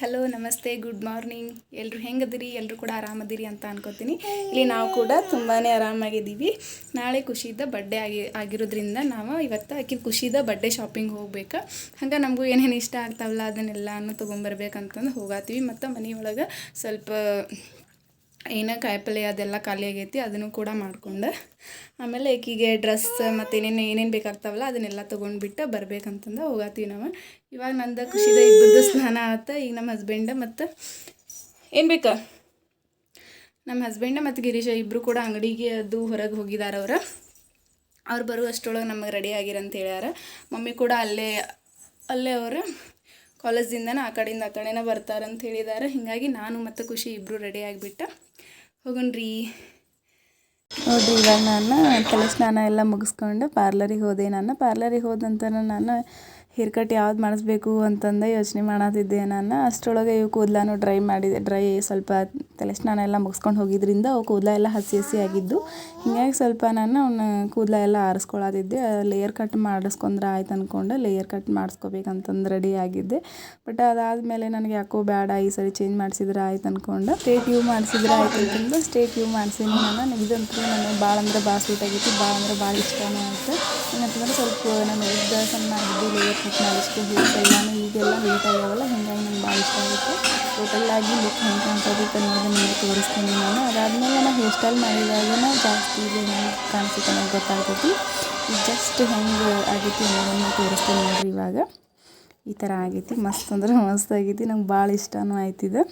Hello ನಮಸ್ತೆ good morning. ಎಲ್ಲರೂ ಹೆಂಗದಿರಿ? ಎಲ್ಲರೂ ಕೂಡ ಆರಾಮದಿರಿ ಅಂತ ಅನ್ಕೋತೀನಿ. ಇಲ್ಲಿ ನಾವು ಕೂಡ ತುಂಬಾ ಆರಾಮಾಗಿದ್ದೀವಿ. ನಾಳೆ ಖುಷಿದ ಬರ್ಡೇ ಆಗಿರೋದ್ರಿಂದ ನಾವು ಇವತ್ತು ಆಕೆ ಖುಷಿದ ಬರ್ಡೇ ಶಾಪಿಂಗ್ ಹೋಗ್ಬೇಕು. ಹಂಗೆ ನಮಗೂ ಏನೇನು ಇಷ್ಟ ಆಗ್ತಾವಲ್ಲ ಅದನ್ನೆಲ್ಲನೂ ತೊಗೊಂಬರ್ಬೇಕಂತಂದು ಹೋಗತ್ತೀವಿ. ಮತ್ತು ಮನೆಯೊಳಗೆ ಸ್ವಲ್ಪ ಏನೋ ಕಾಯಿಪಲ್ಯ ಅದೆಲ್ಲ ಖಾಲಿ ಆಗೈತಿ, ಅದನ್ನು ಕೂಡ ಮಾಡ್ಕೊಂಡು ಆಮೇಲೆ ಆಕೆಗೆ ಡ್ರೆಸ್ ಮತ್ತು ಏನೇನು ಬೇಕಾಗ್ತಾವಲ್ಲ ಅದನ್ನೆಲ್ಲ ತೊಗೊಂಡ್ಬಿಟ್ಟು ಬರ್ಬೇಕಂತಂದು ಹೋಗತ್ತೀವಿ ನಾವು. ಇವಾಗ ನಂದು ಖುಷಿದ ಇಬ್ಬರದು ಸ್ನಾನ ಆಯ್ತು. ಈಗ ನಮ್ಮ ಹಸ್ಬೆಂಡ ಮತ್ತು ಏನು ಬೇಕಾ ನಮ್ಮ ಹಸ್ಬೆಂಡ ಮತ್ತು ಗಿರೀಶ ಇಬ್ಬರು ಕೂಡ ಅಂಗಡಿಗೆ ಅದು ಹೊರಗೆ ಹೋಗಿದ್ದಾರೆ. ಅವ್ರು ಬರುವಷ್ಟರೊಳಗೆ ನಮಗೆ ರೆಡಿ ಆಗಿರಂತ ಹೇಳ್ಯಾರ. ಮಮ್ಮಿ ಕೂಡ ಅಲ್ಲೇ ಅವರು ಕಾಲೇಜಿಂದನೇ ಆ ಕಡೆನೇ ಬರ್ತಾರಂತ ಹೇಳಿದ್ದಾರೆ. ಹೀಗಾಗಿ ನಾನು ಮತ್ತು ಖುಷಿ ಇಬ್ಬರು ರೆಡಿ ಆಗಿಬಿಟ್ಟು ಹೋಗೋಣ್ರಿ. ನೋಡಿರಿ, ಇವಾಗ ನಾನು ತಲೆ ಸ್ನಾನ ಎಲ್ಲ ಮುಗಿಸ್ಕೊಂಡು ಪಾರ್ಲರಿಗೆ ಹೋದೆ. ಪಾರ್ಲರಿಗೆ ಹೋದ ನಂತರ ನಾನು ಹೇರ್ ಕಟ್ ಯಾವ್ದು ಮಾಡಿಸ್ಬೇಕು ಅಂತಂದು ಯೋಚನೆ ಮಾಡತ್ತಿದ್ದೆ. ನಾನು ಅಷ್ಟರೊಳಗೆ ಇವು ಕೂದಲೂ ಡ್ರೈ ಸ್ವಲ್ಪ ತಲೆ ಸ್ನಾನ ಎಲ್ಲ ಮುಗಿಸ್ಕೊಂಡು ಹೋಗಿದ್ರಿಂದ ಅವು ಕೂದಲ ಎಲ್ಲ ಹಸಿ ಆಗಿದ್ದು. ಹೀಗಾಗಿ ಸ್ವಲ್ಪ ನಾನು ಅವನ್ನ ಕೂದಲ ಎಲ್ಲ ಆರಿಸ್ಕೊಳತ್ತಿದ್ದೆ. ಲೇಯರ್ ಕಟ್ ಮಾಡಿಸ್ಕೊಂಡ್ರೆ ಆಯ್ತು ಅಂದ್ಕೊಂಡು ಲೇಯರ್ ಕಟ್ ಮಾಡಿಸ್ಕೋಬೇಕಂತಂದು ರೆಡಿ ಆಗಿದ್ದೆ. ಬಟ್ ಅದಾದಮೇಲೆ ನನಗೆ ಯಾಕೋ ಬೇಡ, ಈ ಸರಿ ಚೇಂಜ್ ಮಾಡಿಸಿದ್ರೆ ಆಯ್ತು ಅಂದ್ಕೊಂಡು ಸ್ಟ್ರೇಟ್ ಯೂ ಮಾಡಿಸಿದ್ರೆ ಆಯ್ತು ಅಂತಂದು ಸ್ಟ್ರೇಟ್ ಯೂ ಮಾಡಿಸೀನಿ. ಇದಂತೂ ನನಗೆ ಭಾಳ ಸ್ವೀಟ್ ಆಗಿತ್ತು, ಭಾಳ ಇಷ್ಟನೂ ಆಯಿತು. ಏನಂತಂದ್ರೆ ಸ್ವಲ್ಪ ನಾನು ಉದ್ದ ಸಣ್ಣ ಆಗಿದ್ದು ಲೇಯರ್ ಕಟ್ ಮಾಡಿಸ್ಕೊ ಹೇರ್ಸೆಲ್ಲಾನು ಈಗೆಲ್ಲ ವೇಟ್ ಆಗ್ಯಾವಲ್ಲ, ಹೀಗಾಗಿ ನಂಗೆ ಭಾಳ ಇಷ್ಟ ಆಗುತ್ತೆ. ಟೋಟಲ್ಲಾಗಿ ಲುಕ್ ಹೆಂಗೆ ಕಾಣ್ಸೋದಕ್ಕೆ ಅನ್ನೋದು ನಿಮಗೆ ತೋರಿಸ್ತೀನಿ ನಾನು. ಅದಾದಮೇಲೆ ನಾನು ಹೇರ್ ಸ್ಟೈಲ್ ಮಾಡಿದಾಗನ ಜಾಸ್ತಿ ಹೆಂಗೆ ಕಾಣಿಸುತ್ತೆ ನನಗೆ ಗೊತ್ತಾಗ್ತೈತಿ. ಈಗ ಜಸ್ಟ್ ಹೆಂಗೆ ಆಗೈತಿ ಅನ್ನೋದನ್ನು ತೋರಿಸ್ತೀನಿ ನೋಡಿರಿ. ಇವಾಗ ಈ ಥರ ಆಗೈತಿ, ಮಸ್ತ್ ಅಂದ್ರೆ ಮಸ್ತ್ ಆಗೈತಿ. ನಂಗೆ ಭಾಳ ಇಷ್ಟನೂ ಆಯ್ತಿದೆ.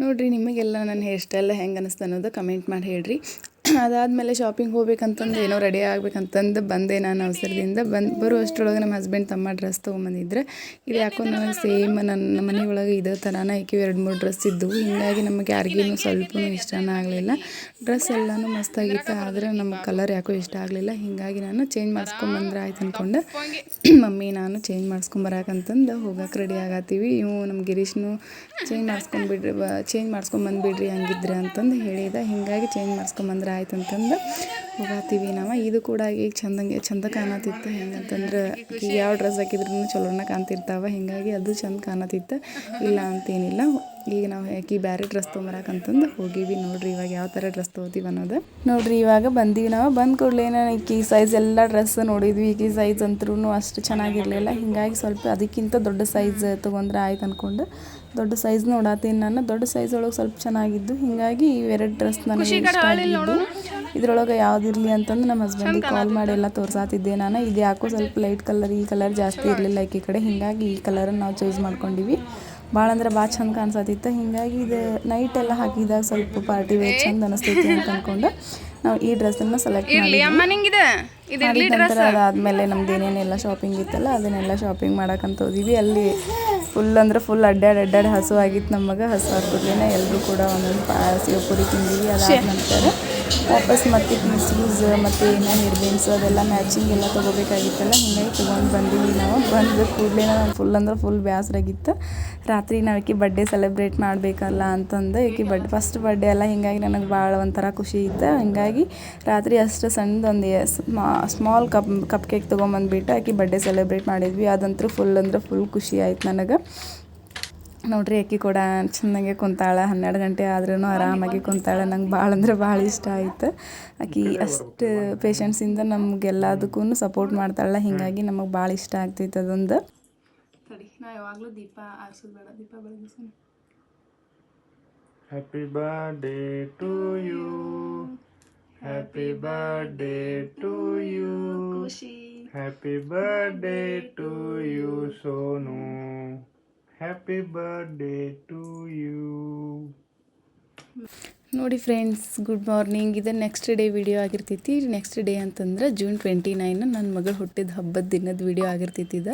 ನೋಡಿರಿ, ನಿಮಗೆಲ್ಲ ನನ್ನ ಹೇರ್ ಸ್ಟೈಲ್ ಹೆಂಗೆ ಅನ್ನಿಸ್ತು ಅನ್ನೋದು ಕಮೆಂಟ್ ಮಾಡಿ ಹೇಳ್ರಿ. ಅದಾದಮೇಲೆ ಶಾಪಿಂಗ್ ಹೋಗ್ಬೇಕಂತಂದು ಏನೋ ರೆಡಿ ಆಗ್ಬೇಕಂತಂದು ಬಂದೆ ನಾನು ಅವಸರದಿಂದ. ಬರುವಷ್ಟರೊಳಗೆ ನಮ್ಮ ಹಸ್ಬೆಂಡ್ ತಮ್ಮ ಡ್ರೆಸ್ ತೊಗೊಂಬಂದಿದ್ರೆ. ಇದು ಯಾಕೋ ನನಗೆ ಸೇಮ್ ನನ್ನ ಮನೆಯೊಳಗೆ ಇದೇ ಥರನೇ ಏಕೆ 2-3 ಡ್ರೆಸ್ ಇದ್ದವು. ಹೀಗಾಗಿ ನಮಗೆ ಯಾರಿಗೂ ಸ್ವಲ್ಪನೂ ಇಷ್ಟನೇ ಆಗಲಿಲ್ಲ. ಡ್ರೆಸ್ ಎಲ್ಲನೂ ಮಸ್ತಾಗಿತ್ತು, ಆದರೆ ನಮಗೆ ಕಲರ್ ಯಾಕೋ ಇಷ್ಟ ಆಗಲಿಲ್ಲ. ಹೀಗಾಗಿ ನಾನು ಚೇಂಜ್ ಮಾಡಿಸ್ಕೊಂಬಂದ್ರೆ ಆಯ್ತು ಅಂದ್ಕೊಂಡು ಮಮ್ಮಿ ನಾನು ಚೇಂಜ್ ಮಾಡಿಸ್ಕೊಂಬರಕಂತಂದು ಹೋಗಕ್ಕೆ ರೆಡಿ ಆಗತ್ತೀವಿ. ಇವು ನಮ್ಮ ಗಿರೀಶ್ನು ಚೇಂಜ್ ಮಾಡಿಸ್ಕೊಂಬಂದ್ಬಿಡ್ರಿ ಹಂಗಿದ್ರೆ ಅಂತಂದು ಹೇಳಿದ. ಹೀಗಾಗಿ ಚೇಂಜ್ ಮಾಡಿಸ್ಕೊಂಬಂದ್ರೆ ಆಯ್ತು ಅಂತಂದು ಹೋಗತ್ತೀವಿ ನಾವು. ಇದು ಕೂಡ ಈಗ ಚಂದ ಕಾಣತಿತ್ತು. ಹೆಂಗಂತಂದ್ರೆ ಈಗ ಯಾವ ಡ್ರೆಸ್ ಹಾಕಿದ್ರೂ ಚಲೋನ ಕಾಣ್ತಿರ್ತಾವೆ, ಹೀಗಾಗಿ ಅದು ಚಂದ ಕಾಣತಿತ್ತು, ಇಲ್ಲ ಅಂತೇನಿಲ್ಲ. ಈಗ ನಾವು ಯಾಕೆ ಬೇರೆ ಡ್ರೆಸ್ ತೊಗೊಂಬರಕಂತಂದು ಹೋಗಿವಿ. ನೋಡಿರಿ ಇವಾಗ ಯಾವ ಥರ ಡ್ರೆಸ್ ತೊಗೋತೀವಿ ಅನ್ನೋದು. ನೋಡಿರಿ, ಇವಾಗ ಬಂದೀವಿ ನಾವು. ಬಂದ ಕೂಡಲೇ ಈ ಸೈಜ್ ಎಲ್ಲ ಡ್ರೆಸ್ ನೋಡಿದ್ವಿ. ಈ ಸೈಜ್ ಅಂತರೂ ಅಷ್ಟು ಚೆನ್ನಾಗಿರಲಿಲ್ಲ. ಹೀಗಾಗಿ ಸ್ವಲ್ಪ ಅದಕ್ಕಿಂತ ದೊಡ್ಡ ಸೈಜ್ ತೊಗೊಂಡ್ರೆ ಆಯ್ತು ಅಂದ್ಕೊಂಡು ದೊಡ್ಡ ಸೈಜ್ ನೋಡತ್ತೀನಿ ನಾನು. ದೊಡ್ಡ ಸೈಜ್ ಒಳಗೆ ಸ್ವಲ್ಪ ಚೆನ್ನಾಗಿದ್ದು, ಹೀಗಾಗಿ ಇವೆರಡು ಡ್ರೆಸ್ ನನಗೆ ಇಷ್ಟ ಆಗಿದ್ದು. ಇದ್ರೊಳಗೆ ಯಾವುದಿರಲಿ ಅಂತಂದು ನಮ್ಮ ಹಸ್ಬೆಂಡಿಗೆ ಕಾಲ್ ಮಾಡಿ ಎಲ್ಲ ತೋರಿಸಾತಿದ್ದೆ ನಾನು. ಇದು ಯಾಕೋ ಸ್ವಲ್ಪ ಲೈಟ್ ಕಲರ್, ಈ ಕಲರ್ ಜಾಸ್ತಿ ಇರಲಿಲ್ಲ ಈ ಕಡೆ, ಹೀಗಾಗಿ ಈ ಕಲರನ್ನು ನಾವು ಚೂಸ್ ಮಾಡ್ಕೊಂಡಿವಿ. ಭಾಳ ಚಂದ ಕಾಣಿಸತ್ತಿತ್ತು. ಹೀಗಾಗಿ ಇದು ನೈಟ್ ಎಲ್ಲ ಹಾಕಿದಾಗ ಸ್ವಲ್ಪ ಪಾರ್ಟಿ ವೇರ್ ಚಂದ ಅನಿಸ್ತೈತಿ ಅಂತ ಅಂದ್ಕೊಂಡು ನಾವು ಈ ಡ್ರೆಸ್ಸನ್ನು ಸೆಲೆಕ್ಟ್ ಮಾಡಿದ್ವಿ. ನಂತರ ಅದಾದಮೇಲೆ ನಮ್ದು ಏನೇನೆಲ್ಲ ಶಾಪಿಂಗ್ ಇತ್ತಲ್ಲ ಅದನ್ನೆಲ್ಲ ಶಾಪಿಂಗ್ ಮಾಡಕ್ಕಂತ ಹೋದಿವಿ. ಅಲ್ಲಿ ಫುಲ್ ಅಡ್ಡಾಡಿ ಹಸು ಆಗಿತ್ತು ನಮಗೆ. ಹಸು ಆಗ್ಬಿಡ್ಲೇನೆ ಎಲ್ಲರೂ ಕೂಡ ಒಂದೊಂದು ಸೇವಪುರಿ ತಿಂದಿವಿ. ಅದಾದ ನಂತರ ವಾಪಸ್ ಮತ್ತೆ ಪೀಸಸ್ ಮತ್ತು ಏನೋ ಹೇರ್ ಬೇನ್ಸು ಅದೆಲ್ಲ ಮ್ಯಾಚಿಂಗ್ ಎಲ್ಲ ತೊಗೋಬೇಕಾಗಿತ್ತಲ್ಲ, ಹೀಗಾಗಿ ತೊಗೊಂಡು ಬಂದೀವಿ ನಾವು. ಬಂದು ಕೂಡಲೇ ನಾನು ಫುಲ್ ಬೇಸರಾಗಿತ್ತು. ರಾತ್ರಿ ನಾವು ಈಕೆ ಬರ್ಡೇ ಸೆಲೆಬ್ರೇಟ್ ಮಾಡಬೇಕಲ್ಲ ಅಂತಂದು. ಈಕೆ ಫಸ್ಟ್ ಬರ್ಡೇ ಅಲ್ಲ, ಹೀಗಾಗಿ ನನಗೆ ಭಾಳ ಒಂಥರ ಖುಷಿ ಇತ್ತು. ಹೀಗಾಗಿ ರಾತ್ರಿ ಅಷ್ಟು ಸಣ್ಣದೊಂದು ಸ್ಮಾಲ್ ಕಪ್ ಕೇಕ್ ತೊಗೊಂಬಂದ್ಬಿಟ್ಟು ಆಕೆ ಬರ್ಡೇ ಸೆಲೆಬ್ರೇಟ್ ಮಾಡಿದ್ವಿ. ಅದಂತೂ ಫುಲ್ ಖುಷಿ ಆಯ್ತು ನನಗೆ. ನೋಡ್ರಿ, ಆಕೆ ಕೂಡ ಚೆನ್ನಾಗೆ ಕುಂತಾಳೆ. 12 ಗಂಟೆ ಆದ್ರೂ ಆರಾಮಾಗಿ ಕುಂತಾಳೆ. ನಂಗೆ ಭಾಳ ಇಷ್ಟ ಆಯಿತು. ಆಕೆ ಅಷ್ಟು ಪೇಷನ್ಸಿಂದ ನಮಗೆಲ್ಲದಕ್ಕೂ ಸಪೋರ್ಟ್ ಮಾಡ್ತಾಳೆ. ಹೀಗಾಗಿ ನಮಗೆ ಭಾಳ ಇಷ್ಟ ಆಗ್ತೈತೆ ಅದೊಂದು. ಸರಿ, ನಾ ಯಾವಾಗಲೂ ದೀಪ ಆರಿಸೋದು ಬೇಡ, ದೀಪ ಬೆಳಗಿಸೋಣ. Happy birthday to you, happy birthday to you Khushi, happy birthday to you Sonu, happy birthday to you. ನೋಡಿ ಫ್ರೆಂಡ್ಸ್, ಗುಡ್ ಮಾರ್ನಿಂಗ್. ಇದು ನೆಕ್ಸ್ಟ್ ಡೇ ವಿಡಿಯೋ ಆಗಿರ್ತೈತಿ. ನೆಕ್ಸ್ಟ್ ಡೇ ಅಂತಂದ್ರೆ June 29 ನನ್ನ ಮಗಳು ಹುಟ್ಟಿದ ಹಬ್ಬದ ದಿನದ ವಿಡಿಯೋ ಆಗಿರ್ತೈತಿ ಇದು.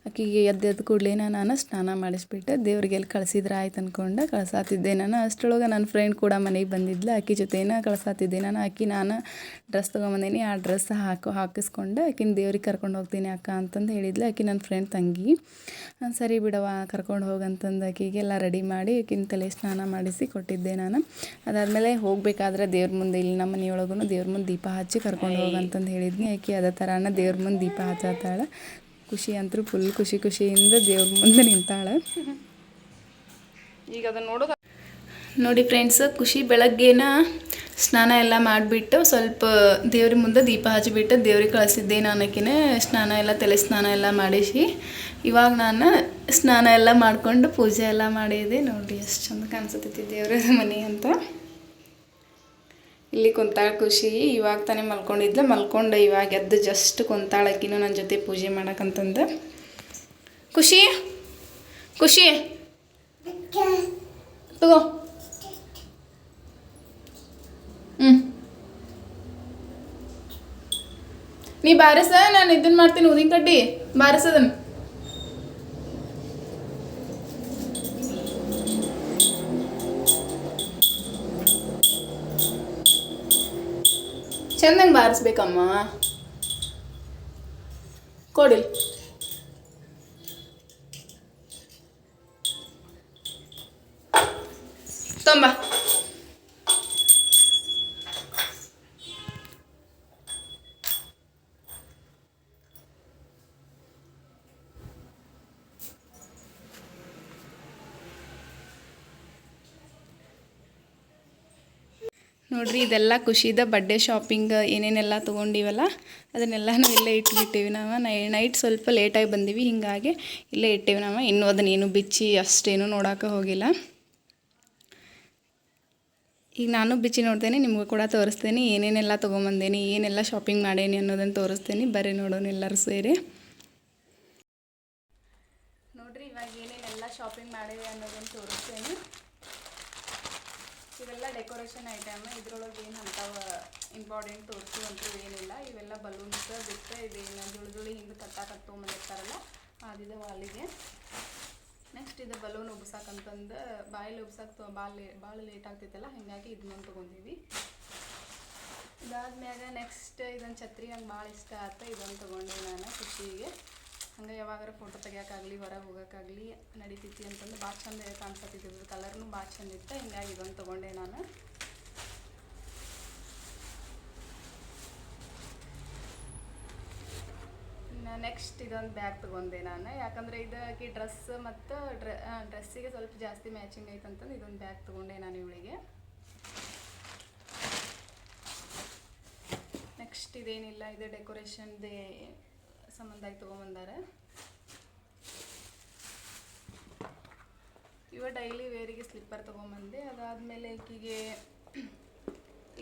ಆಕೆಗೆ ಎದ್ದು ಕೂಡಲೇ ನಾನು ಸ್ನಾನ ಮಾಡಿಸ್ಬಿಟ್ಟೆ ದೇವ್ರಿಗೆ ಎಲ್ಲಿ ಕಳಿಸಿದ್ರೆ ಆಯ್ತು ಅಂದ್ಕೊಂಡು ಕಳ್ಸಾತಿದ್ದೆ ನಾನು. ಅಷ್ಟರೊಳಗೆ ನನ್ನ ಫ್ರೆಂಡ್ ಕೂಡ ಮನೆಗೆ ಬಂದಿದ್ಲು. ಆಕೆ ಜೊತೆನ ಕಳ್ಸಾತಿದ್ದೆ ನಾನು. ನಾನು ಡ್ರೆಸ್ ತೊಗೊಂಬಂದೀನಿ, ಆ ಡ್ರೆಸ್ ಹಾಕಿಸ್ಕೊಂಡು ಆಕಿನ ದೇವ್ರಿಗೆ ಕರ್ಕೊಂಡು ಹೋಗ್ತೀನಿ ಅಕ್ಕ ಅಂತಂದು ಹೇಳಿದ್ಲು. ಆಕೆ ನನ್ನ ಫ್ರೆಂಡ್ ತಂಗಿ. ಸರಿ ಬಿಡವ ಕರ್ಕೊಂಡು ಹೋಗಂತಂದು ಆಕೆಗೆಲ್ಲ ರೆಡಿ ಮಾಡಿ ಆಕಿನ ತಲೆ ಸ್ನಾನ ಮಾಡಿಸಿ ಕೊಟ್ಟಿದ್ದೆ ನಾನು. ಅದಾದಮೇಲೆ ಹೋಗಬೇಕಾದ್ರೆ ದೇವ್ರ ಮುಂದೆ ಇಲ್ಲಿ ನಮ್ಮ ಮನೆಯೊಳಗೂ ದೇವ್ರ ಮುಂದೆ ದೀಪ ಹಚ್ಚಿ ಕರ್ಕೊಂಡು ಹೋಗಂತಂದು ಹೇಳಿದ್ನಿ. ಆಕೆ ಅದೇ ಥರನ ದೇವ್ರ ಮುಂದೆ ದೀಪ ಹಚ್ಚತ್ತಾಳೆ. ಖುಷಿ ಅಂತೂ ಫುಲ್ ಖುಷಿಯಿಂದ ದೇವ್ರ ಮುಂದೆ ನಿಂತಾಳೆ. ಈಗ ಅದನ್ನು ನೋಡೋದು ನೋಡಿ ಫ್ರೆಂಡ್ಸ್, ಖುಷಿ ಬೆಳಗ್ಗೆನ ಸ್ನಾನ ಎಲ್ಲ ಮಾಡಿಬಿಟ್ಟು ಸ್ವಲ್ಪ ದೇವ್ರ ಮುಂದೆ ದೀಪ ಹಚ್ಚಿಬಿಟ್ಟು ದೇವ್ರಿಗೆ ಕಳಿಸಿದ್ದೆ. ನಾನಕಿನೇ ಸ್ನಾನ ಎಲ್ಲ ತಲೆ ಸ್ನಾನ ಎಲ್ಲ ಮಾಡಿಸಿ ಇವಾಗ ನಾನು ಸ್ನಾನ ಎಲ್ಲ ಮಾಡಿಕೊಂಡು ಪೂಜೆ ಎಲ್ಲ ಮಾಡಿದೆ. ನೋಡಿರಿ ಎಷ್ಟು ಚಂದ ಕಾಣಿಸುತ್ತೈತಿ ದೇವ್ರ ಮನೆ ಅಂತ. ಇಲ್ಲಿ ಕುಂತಾಳ ಖುಷಿ. ಇವಾಗ ತಾನೇ ಮಲ್ಕೊಂಡಿದ್ಲು, ಮಲ್ಕೊಂಡು ಇವಾಗ ಎದ್ದು ಜಸ್ಟ್ ಕುಂತಾಳಕ್ಕಿನೂ ನನ್ನ ಜೊತೆ ಪೂಜೆ ಮಾಡಕ್ಕಂತಂದು. ಖುಷಿ ಖುಷಿ ತಗೋ. ನೀ ಬಾರಿಸ, ನಾನು ಇದನ್ನು ಮಾಡ್ತೀನಿ, ಉದಿನ ಕಡ್ಡಿ ಬಾರಿಸದನ್ನು. ಚಂದಂಗೆ ಬಾರಿಸ್ಬೇಕಮ್ಮ. ಕೊಡಿ ತೊಂಬ. ನೋಡ್ರಿ, ಇದೆಲ್ಲ ಖುಷಿದ ಬಡ್ಡೆ ಶಾಪಿಂಗ್ ಏನೇನೆಲ್ಲ ತೊಗೊಂಡಿವಲ್ಲ ಅದನ್ನೆಲ್ಲನೂ ಇಲ್ಲೇ ಇಟ್ಬಿಟ್ಟಿವಿ. ನಾವು ನೈಟ್ ಸ್ವಲ್ಪ ಲೇಟಾಗಿ ಬಂದೀವಿ, ಹೀಗಾಗಿ ಇಲ್ಲೇ ಇಟ್ಟೇವಿ ನಾವು. ಇನ್ನೂ ಅದನ್ನೇನು ಬಿಚ್ಚಿ ಅಷ್ಟೇನು ನೋಡೋಕೆ ಹೋಗಿಲ್ಲ. ಈಗ ನಾನು ಬಿಚ್ಚಿ ನೋಡ್ತೇನೆ, ನಿಮಗೂ ಕೂಡ ತೋರಿಸ್ತೇನೆ ಏನೇನೆಲ್ಲ ತೊಗೊಂಬಂದೇನಿ, ಏನೆಲ್ಲ ಶಾಪಿಂಗ್ ಮಾಡೇನಿ ಅನ್ನೋದನ್ನು ತೋರಿಸ್ತೇನೆ. ಬರೀ ನೋಡೋಣ ಎಲ್ಲರೂ ಸೇರಿ. ನೋಡ್ರಿ, ಇವಾಗ ಏನೇನೆಲ್ಲ ಶಾಪಿಂಗ್ ಮಾಡೇವಿ ಅನ್ನೋದನ್ನು ತೋರಿಸ್ತೇನೆ. ಇವೆಲ್ಲ ಡೆಕೋರೇಷನ್ ಐಟಮ್. ಇದ್ರೊಳಗೆ ಏನು ಅಂತಾವ ಇಂಪಾರ್ಟೆಂಟ್ ತೋರಿಸುವಂತೂ ಏನಿಲ್ಲ. ಇವೆಲ್ಲ ಬಲೂನ್ಸ್ ಬಿಟ್ಟು ಇದೇನು ಜುಳಿ ಹಿಂದೆ ಕಟ್ಟಾಕತ್ತೊಂಬಂದಿರ್ತಾರಲ್ಲ ಅದಿದೆ ವಾಲಿಗೆ. ನೆಕ್ಸ್ಟ್ ಇದು ಬಲೂನ್ ಉಬ್ಸಾಕಂತಂದು ಬಾಯಲ್ಲಿ ಉಬ್ಸಕ್ಕೆ ಭಾಳ ಲೇಟ್ ಆಗ್ತೈತಲ್ಲ, ಹೀಗಾಗಿ ಇದನ್ನೊಂದು ತೊಗೊಂಡಿವಿ. ಇದಾದ್ಮ್ಯಾಗ ನೆಕ್ಸ್ಟ್ ಇದೊಂದು ಛತ್ರಿ ಹಂಗೆ ಭಾಳ ಇಷ್ಟ ಆಯ್ತು, ಇದೊಂದು ತೊಗೊಂಡೆ ನಾನು ಖುಷಿಗೆ. ಹಂಗೆ ಯಾವಾಗಾರ ಫೋಟೋ ತೆಗಿಯೋಕ್ಕಾಗಲಿ ಹೊರಗೆ ಹೋಗೋಕ್ಕಾಗಲಿ ನಡೀತೈತಿ ಅಂತಂದು ಭಾಳ ಚಂದ ಕಾಣಿಸತ್ತಿದ್ದು. ಕಲರ್ನು ಭಾಳ ಚಂದ ಇತ್ತು, ಹಿಂಗಾಗಿ ಇದೊಂದು ತೊಗೊಂಡೆ ನಾನು. ನೆಕ್ಸ್ಟ್ ಇದೊಂದು ಬ್ಯಾಗ್ ತೊಗೊಂಡೆ ನಾನು, ಯಾಕಂದರೆ ಇದಕ್ಕೆ ಡ್ರೆಸ್ ಮತ್ತು ಡ್ರೆಸ್ಸಿಗೆ ಸ್ವಲ್ಪ ಜಾಸ್ತಿ ಮ್ಯಾಚಿಂಗ್ ಐತಂತಂದು ಇದೊಂದು ಬ್ಯಾಗ್ ತೊಗೊಂಡೆ ನಾನು ಇವಳಿಗೆ. ನೆಕ್ಸ್ಟ್ ಇದೇನಿಲ್ಲ, ಇದು ಡೆಕೋರೇಷನ್ದೇ ಸಂಬಂಧಾಗಿ ತೊಗೊಂಬಂದಾರೆ. ಇವ ಡೈಲಿ ವೇರಿಗೆ ಸ್ಲಿಪ್ಪರ್ ತೊಗೊಂಬಂದೆ. ಅದಾದಮೇಲೆ ಈಕಿಗೆ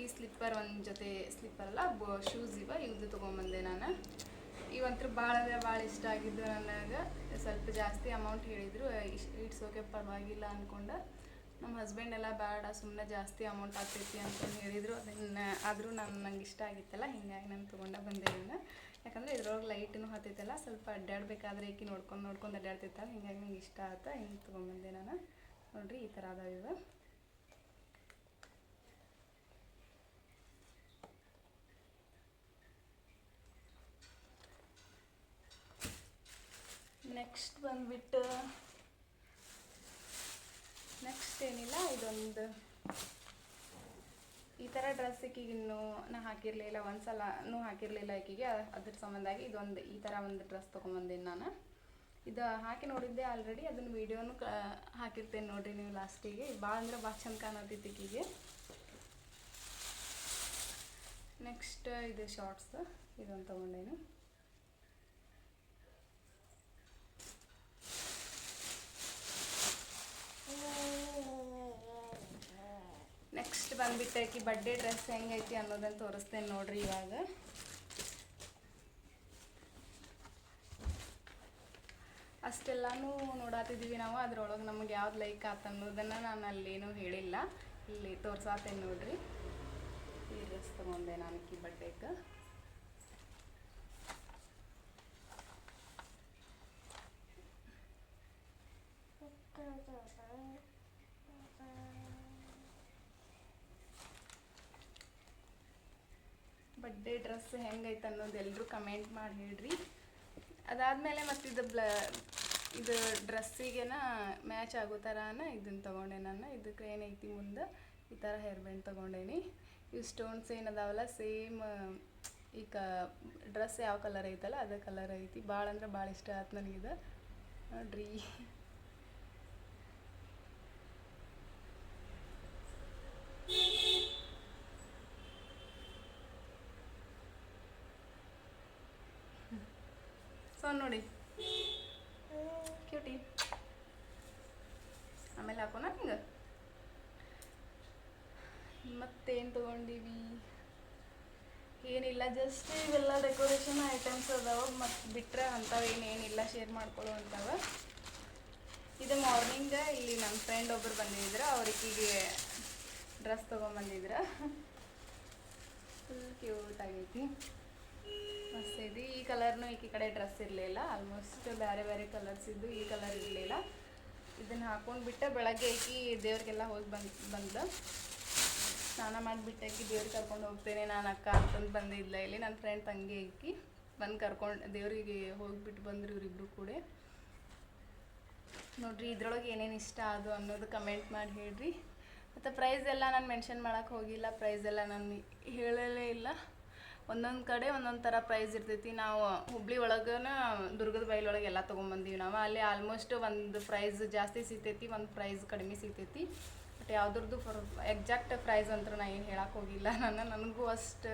ಈ ಸ್ಲಿಪ್ಪರ್ ಒಂದು ಜೊತೆ ಸ್ಲಿಪ್ಪರ್ ಅಲ್ಲ ಶೂಸ್ ಇವ್ದು ತೊಗೊಂಬಂದೆ ನಾನು. ಇವಂತೂ ಭಾಳ ಇಷ್ಟ ಆಗಿದ್ದು ನನಗೆ. ಸ್ವಲ್ಪ ಜಾಸ್ತಿ ಅಮೌಂಟ್ ಹೇಳಿದರು, ಇಟ್ಸ್ ಓಕೆ ಪರವಾಗಿಲ್ಲ ಅಂದ್ಕೊಂಡು. ನಮ್ಮ ಹಸ್ಬೆಂಡ್ ಎಲ್ಲ ಬೇಡ ಸುಮ್ಮನೆ ಜಾಸ್ತಿ ಅಮೌಂಟ್ ಆಗ್ತೈತಿ ಅಂತಂದು ಹೇಳಿದರು. ಅದನ್ನು ಆದರೂ ನಂಗೆ ಇಷ್ಟ ಆಗಿತ್ತಲ್ಲ, ಹೀಗಾಗಿ ನಾನು ತೊಗೊಂಡು ಬಂದೆ ಇದನ್ನು. ಯಾಕಂದರೆ ಇದ್ರೊಳಗೆ ಲೈಟೂ ಹತ್ತೈತಲ್ಲ, ಸ್ವಲ್ಪ ಅಡ್ಡಾಡಬೇಕಾದ್ರೆ ಈಕಿ ನೋಡ್ಕೊಂಡು ಅಡ್ಡಾಡ್ತೈತಲ್ಲ, ಹೀಗಾಗಿ ನಂಗೆ ಇಷ್ಟ ಆಯ್ತು, ಹಿಂಗೆ ತೊಗೊಂಬಂದೆ ನಾನು. ನೋಡಿರಿ, ಈ ಥರ ಅದಾವ ಇವು. ನೆಕ್ಸ್ಟ್ ಬಂದುಬಿಟ್ಟು ನೆಕ್ಸ್ಟ್ ಏನಿಲ್ಲ, ಇದೊಂದು ಈ ಥರ ಡ್ರೆಸ್ ಈಕಿಗಿನ್ನೂ ನಾ ಹಾಕಿರಲಿಲ್ಲ, ಒಂದ್ಸಲನೂ ಹಾಕಿರಲಿಲ್ಲ ಈಕಿಗೆ. ಅದ್ರ ಸಂಬಂಧಾಗಿ ಇದೊಂದು ಈ ಥರ ಒಂದು ಡ್ರೆಸ್ ತೊಗೊಂಬಂದೇನೆ ನಾನು. ಇದು ಹಾಕಿ ನೋಡಿದ್ದೆ ಆಲ್ರೆಡಿ, ಅದನ್ನು ವೀಡಿಯೋನು ಹಾಕಿರ್ತೇನೆ ನೋಡಿರಿ ನೀವು ಲಾಸ್ಟಿಗೆ. ಭಾಳ ಅಂದ್ರೆ ಭಾಳ ಚಂದ ಕಾಣತೈತಿ ಈಕಿಗೆ. ನೆಕ್ಸ್ಟ್ ಇದು ಶಾರ್ಟ್ಸ್, ಇದೊಂದು ತೊಗೊಂಡೇನು. ನೆಕ್ಸ್ಟ್ ಬಂದುಬಿಟ್ಟು ಆಕಿ ಬಡ್ಡೆ ಡ್ರೆಸ್ ಹೆಂಗೈತಿ ಅನ್ನೋದನ್ನು ತೋರಿಸ್ತೇನೆ ನೋಡ್ರಿ. ಇವಾಗ ಅಷ್ಟೆಲ್ಲನೂ ನೋಡಾತಿದ್ದೀವಿ ನಾವು, ಅದ್ರೊಳಗೆ ನಮಗೆ ಯಾವ್ದು ಲೈಕ್ ಆತ ಅನ್ನೋದನ್ನು ನಾನು ಅಲ್ಲೇನೂ ಹೇಳಿಲ್ಲ, ಇಲ್ಲಿ ತೋರ್ಸಾತೇನೆ ನೋಡ್ರಿ. ಈ ಡ್ರೆಸ್ ತೊಗೊಂಡೆ ನಾನು ಆಕಿ ಬಡ್ಡೆಗೆ. ಬಡ್ಡೆ ಡ್ರೆಸ್ ಹೆಂಗೈತೆ ಅನ್ನೋದು ಎಲ್ಲರೂ ಕಮೆಂಟ್ ಮಾಡಿ ಹೇಳ್ರಿ. ಅದಾದಮೇಲೆ ಮತ್ತು ಇದು ಡ್ರೆಸ್ಸಿಗೆನ ಮ್ಯಾಚ್ ಆಗೋ ಥರನ ಇದನ್ನು ತೊಗೊಂಡೆ ನಾನು. ಇದಕ್ಕೆ ಏನೈತಿ ಮುಂದೆ ಈ ಥರ ಹೇರ್ ಬ್ಯಾಂಡ್ ತೊಗೊಂಡೇನಿ. ಇವು ಸ್ಟೋನ್ಸ್ ಏನದಾವಲ್ಲ ಸೇಮ್ ಈಗ ಡ್ರೆಸ್ ಯಾವ ಕಲರ್ ಐತಲ್ಲ ಅದೇ ಕಲರ್ ಐತಿ. ಭಾಳ ಅಂದ್ರೆ ಭಾಳ ಇಷ್ಟ ಆಯ್ತು ನನಗಿದು ನೋಡ್ರಿ. ಸೊ ನೋಡಿ ಕ್ಯೂಟಿ. ಆಮೇಲೆ ಹಾಕೋಣ ಹಿಂಗೆ. ಮತ್ತೇನು ತೊಗೊಂಡಿವಿ ಏನಿಲ್ಲ, ಜಸ್ಟ್ ಇವೆಲ್ಲ ಡೆಕೋರೇಷನ್ ಐಟಮ್ಸ್ ಅದಾವ. ಮತ್ತು ಬಿಟ್ಟರೆ ಅಂಥವು ಏನೇನಿಲ್ಲ ಶೇರ್ ಮಾಡ್ಕೊಳ್ಳೋ ಅಂಥವು. ಇದು ಮಾರ್ನಿಂಗ್ ಇಲ್ಲಿ ನಮ್ಮ ಫ್ರೆಂಡ್ ಒಬ್ಬರು ಬಂದಿದ್ರು, ಅವ್ರಿಗೆ ಡ್ರೆಸ್ ತೊಗೊಂಬಂದಿದ್ರು. ಫುಲ್ ಕ್ಯೂಟ್ ಆಗೈತಿ, ಮಸ್ತ್ ಐತಿ. ಈ ಕಲರ್ನು ಈ ಕಡೆ ಡ್ರೆಸ್ ಇರಲಿಲ್ಲ, ಆಲ್ಮೋಸ್ಟ್ ಬೇರೆ ಬೇರೆ ಕಲರ್ಸ್ ಇದ್ದು, ಈ ಕಲರ್ ಇರಲಿಲ್ಲ. ಇದನ್ನು ಹಾಕೊಂಡು ಬಿಟ್ಟು ಬೆಳಗ್ಗೆ ಆಕಿ ದೇವ್ರಿಗೆಲ್ಲ ಹೋಗಿ ಬಂದು ಸ್ನಾನ ಮಾಡಿಬಿಟ್ಟು ಆಕಿ ದೇವ್ರಿಗೆ ಕರ್ಕೊಂಡು ಹೋಗ್ತೇನೆ ನಾನು ಅಕ್ಕ ಅಂತಂದು ಬಂದಿದ್ಲ. ಇಲ್ಲಿ ನನ್ನ ಫ್ರೆಂಡ್ ತಂಗಿ ಆಕಿ ಬಂದು ಕರ್ಕೊಂಡು ದೇವರಿಗೆ ಹೋಗಿಬಿಟ್ಟು ಬಂದರು ಇವರಿಬ್ರು ಕೂಡ. ನೋಡಿರಿ ಇದ್ರೊಳಗೆ ಏನೇನು ಇಷ್ಟ ಅದು ಅನ್ನೋದು ಕಮೆಂಟ್ ಮಾಡಿ ಹೇಳ್ರಿ. ಮತ್ತು ಪ್ರೈಸ್ ಎಲ್ಲ ನಾನು ಮೆನ್ಷನ್ ಮಾಡೋಕ್ಕೆ ಹೋಗಿಲ್ಲ, ಪ್ರೈಸ್ ಎಲ್ಲ ನಾನು ಹೇಳಲೇ ಇಲ್ಲ. ಒಂದೊಂದು ಕಡೆ ಒಂದೊಂದು ಥರ ಪ್ರೈಸ್ ಇರ್ತೈತಿ. ನಾವು ಹುಬ್ಳಿ ಒಳಗನ ದುರ್ಗದ ಬೈಲೊಳಗೆ ಎಲ್ಲ ತೊಗೊಂಬಂದೀವಿ ನಾವು. ಅಲ್ಲಿ ಆಲ್ಮೋಸ್ಟ್ ಒಂದು ಪ್ರೈಸ್ ಜಾಸ್ತಿ ಸಿಗ್ತೈತಿ, ಒಂದು ಪ್ರೈಸ್ ಕಡಿಮೆ ಸಿಗ್ತೈತಿ. ಬಟ್ ಯಾವುದ್ರದ್ದು ಎಕ್ಸಾಕ್ಟ್ ಪ್ರೈಸ್ ಅಂತ ನಾನು ಏನು ಹೇಳಕ್ಕೆ ಹೋಗಿಲ್ಲ. ನನಗೂ ಅಷ್ಟು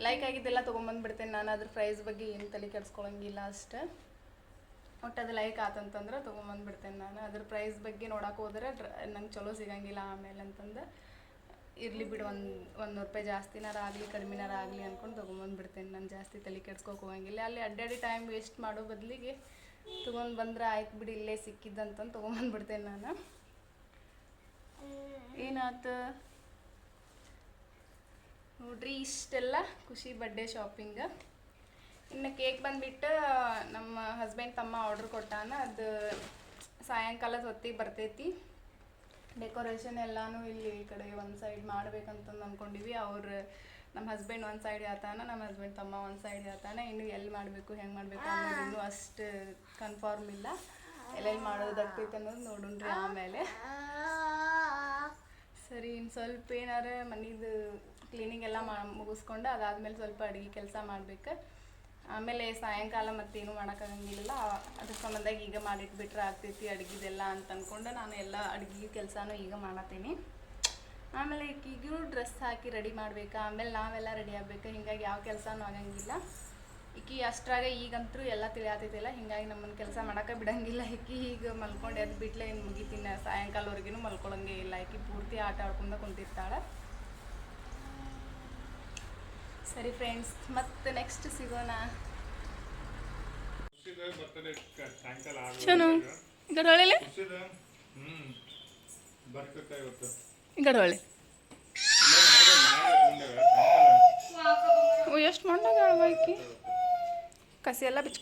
ಲೈಕ್ ಆಗಿದ್ದೆಲ್ಲ ತೊಗೊಂಬಂದ್ಬಿಡ್ತೇನೆ ನಾನು. ಅದ್ರ ಪ್ರೈಸ್ ಬಗ್ಗೆ ಏನು ತಲೆ ಕೆಡ್ಸ್ಕೊಳಂಗಿಲ್ಲ ಅಷ್ಟು. ಒಟ್ಟು ಅದು ಲೈಕ್ ಆತಂತಂದ್ರೆ ತೊಗೊಂಬಂದ್ಬಿಡ್ತೇನೆ ನಾನು. ಅದ್ರ ಪ್ರೈಸ್ ಬಗ್ಗೆ ನೋಡಕ್ಕೆ ಹೋದ್ರೆ ನಂಗೆ ಚಲೋ ಸಿಗಂಗಿಲ್ಲ ಆಮೇಲೆ ಅಂತಂದು ಇರಲಿ ಬಿಡು, ಒಂದು ರೂಪಾಯಿ ಜಾಸ್ತಿನಾರ ಆಗಲಿ ಕಡಿಮೆನಾರ ಆಗಲಿ ಅಂದ್ಕೊಂಡು ತೊಗೊಂಬಂದ್ಬಿಡ್ತೇನೆ ನಾನು. ಜಾಸ್ತಿ ತಲೆ ಕೆಡ್ಸ್ಕೊಕೆ ಹೋಗಂಗಿಲ್ಲ. ಅಲ್ಲಿ ಅಡ್ಡಾಡಿ ಟೈಮ್ ವೇಸ್ಟ್ ಮಾಡೋ ಬದಲಿಗೆ ತೊಗೊಂಡು ಬಂದ್ರೆ ಆಯ್ತು ಬಿಡಿ, ಇಲ್ಲೇ ಸಿಕ್ಕಿದ್ದಂತಂದು ತೊಗೊಂಬಂದ್ಬಿಡ್ತೇನೆ ನಾನು. ಏನಾಯ್ತು ನೋಡ್ರಿ, ಇಷ್ಟೆಲ್ಲ ಖುಷಿ ಬರ್ಡೇ ಶಾಪಿಂಗ್. ಇನ್ನು ಕೇಕ್ ಬಂದುಬಿಟ್ಟು ನಮ್ಮ ಹಸ್ಬೆಂಡ್ ತಮ್ಮ ಆರ್ಡ್ರ್ ಕೊಟ್ಟಾನ. ಅದು ಸಾಯಂಕಾಲದ ಹೊತ್ತಿಗೆ ಬರ್ತೈತಿ. ಡೆಕೋರೇಷನ್ ಎಲ್ಲನೂ ಇಲ್ಲಿ ಈ ಕಡೆ ಒಂದು ಸೈಡ್ ಮಾಡ್ಬೇಕಂತಂದು ಅಂದ್ಕೊಂಡಿವಿ. ನಮ್ಮ ಹಸ್ಬೆಂಡ್ ಒಂದು ಸೈಡ್ ಹೇಳ್ತಾನೆ, ನಮ್ಮ ಹಸ್ಬೆಂಡ್ ತಮ್ಮ ಒಂದು ಸೈಡ್ ಹೇಳ್ತಾನೆ. ಇನ್ನು ಎಲ್ಲಿ ಮಾಡಬೇಕು ಹೆಂಗೆ ಮಾಡಬೇಕು ಅನ್ನೋದು ಇನ್ನೂ ಅಷ್ಟು ಕನ್ಫರ್ಮ್ ಇಲ್ಲ. ಎಲ್ಲೆಲ್ಲಿ ಮಾಡೋದಾಗ್ತೈತೆ ಅನ್ನೋದು ನೋಡೋಣ್ರಿ ಆಮೇಲೆ. ಸರಿ, ಇನ್ನು ಸ್ವಲ್ಪ ಏನಾರ ಮನೇದು ಕ್ಲೀನಿಂಗ್ ಎಲ್ಲ ಮುಗಿಸ್ಕೊಂಡು ಅದಾದಮೇಲೆ ಸ್ವಲ್ಪ ಅಡುಗೆ ಕೆಲಸ ಮಾಡ್ಬೇಕು. ಆಮೇಲೆ ಸಾಯಂಕಾಲ ಮತ್ತೇನು ಮಾಡೋಕ್ಕಾಗಂಗಿಲ್ಲ. ಅದ್ರ ಸಂಬಂಧಾಗಿ ಈಗ ಮಾಡಿಟ್ಬಿಟ್ರೆ ಆಗ್ತೈತಿ ಅಡುಗೆದೆಲ್ಲ ಅಂತ ಅಂದ್ಕೊಂಡು ನಾನು ಎಲ್ಲ ಅಡುಗೆ ಕೆಲಸನೂ ಈಗ ಮಾಡತ್ತೀನಿ. ಆಮೇಲೆ ಈಗೂ ಡ್ರೆಸ್ ಹಾಕಿ ರೆಡಿ ಮಾಡ್ಬೇಕು, ಆಮೇಲೆ ನಾವೆಲ್ಲ ರೆಡಿ ಆಗ್ಬೇಕು. ಹಿಂಗಾಗಿ ಯಾವ ಕೆಲಸನೂ ಆಗಂಗಿಲ್ಲ. ಈಕಿ ಅಷ್ಟ್ರಾಗ ಈಗಂತೂ ಎಲ್ಲ ತಿಳಿಯಾತೈತಿಲ್ಲ, ಹಿಂಗಾಗಿ ನಮ್ಮನ್ನು ಕೆಲಸ ಮಾಡೋಕೆ ಬಿಡಂಗಿಲ್ಲ. ಈಕಿ ಈಗ ಮಲ್ಕೊಂಡು ಎದ್ದು ಬಿಟ್ಲೆ ಏನು ಮುಗಿತೀನಿ, ಸಾಯಂಕಾಲವರೆಗೂ ಮಲ್ಕೊಳಂಗೆ ಇಲ್ಲ. ಈಕಿ ಪೂರ್ತಿ ಆಟ ಆಡ್ಕೊಂಡು ಕುಂತಿರ್ತಾಳೆ. ಸರಿ ಫ್ರೆಂಡ್ಸ್, ಮತ್ತೆ ನೆಕ್ಸ್ಟ್ ಸಿಗೋಣ. ಚಲೋ ಗಡೊಳ್ಳೆ ಗಡೊಳ್ಳೆ ಎಷ್ಟು ಮಂಡಾಗ ಕಸಿ ಎಲ್ಲ ಬಿಚ್ಚ